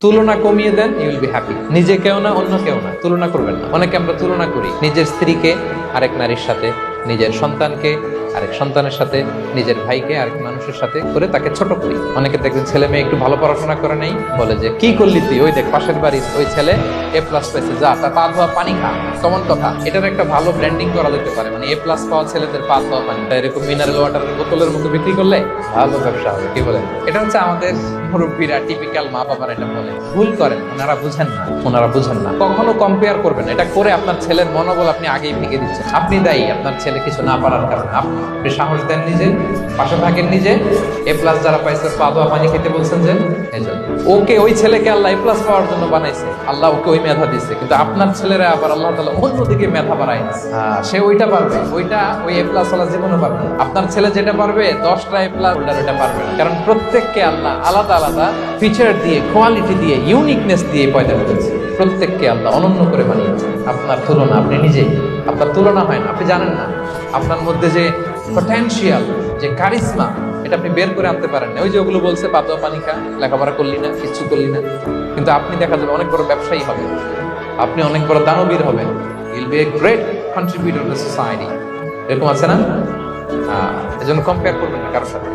তুলনা কমিয়ে দেন, you will be happy. নিজে কেউ না, অন্য কেউ না, তুলনা করবেন না। অনেকে আমরা তুলনা করি নিজের স্ত্রীকে আরেক নারীর সাথে, নিজের সন্তানকে আরেক সন্তানের সাথে, নিজের ভাইকে আরেক মানুষের সাথে করে তাকে ছোট করি। অনেকে দেখবেন ছেলে মেয়ে একটু ভালো পড়াশোনা করে নেই, বলে যে কি করলি তুই, ওই দেখ পাশের বাড়ির ওই ছেলে A+ পেয়েছে, যা তার পা ধোয়া পানি খা। কমন কথা, এটার একটা ভালো ব্র্যান্ডিং করা যেতে পারে, মানে A+ পাওয়া ছেলেদের পা ধোয়া পানি, এরকম মিনারেল ওয়াটারের বোতলের মতো বিক্রি করলে ভালো ব্যবসা হবে। কি বলেন? এটা হচ্ছে আমাদের মুরব্বীরা, টিপিক্যাল মা বাবারা এটা বলে। ভুল করেন, ওনারা বুঝেন না, ওনারা বুঝেন না। কখনো কম্পেয়ার করবেন, এটা করে আপনার ছেলের মনোবল আপনি আগেই ভেঙে দিচ্ছেন। আপনি দায়ী আপনার ছেলে কিছু না পারার কারণে। আপনি সাহস দেন নিজে, পাশে থাকেন নিজে। A+ যারা পাইছে পা ধোয়া পানি খেতে বলছেন যে এজন্য। ওকে, ওই ছেলেকে আল্লাহ A+ পাওয়ার জন্য বানাইছে, আল্লাহ ওকে ওই মেধা দিচ্ছে, কিন্তু আপনার ছেলেরা আবার আল্লাহ তাআলা অন্যদিকে মেধা বাড়ায় দিচ্ছে। সে ওইটা পারবে, ওইটা ওই A+ ওয়ালা জীবনে পারবে না। আপনার ছেলে যেটা পারবে 10টা A+ হোল্ডার ওটা পারবে না, কারণ প্রত্যেককে আল্লাহ আলাদা আলাদা ফিচার দিয়ে, কোয়ালিটি দিয়ে, ইউনিকনেস দিয়ে পয়দা করেছে। প্রত্যেককে আল্লাহ অনন্য করে বানিয়েছে। আপনার তুলনা আপনি নিজেই, আপনার তুলনা হয় না, আপনি জানেন না আপনার মধ্যে যে পটেনশিয়াল, যে কারিশমা, এটা আপনি বের করে আনতে পারেন না। ওই যে ওগুলো বলছে পাতোয়া পানি খা, লেখাপড়া করলি না, কিচ্ছু করলি না, কিন্তু আপনি দেখা যাবে অনেক বড় ব্যবসায়ী হবেন, আপনি অনেক বড় দানবীর হবেন। Will B a great contributor two society. এরকম আছে না? এজন্য কম্পেয়ার করবেন না কারোর সাথে।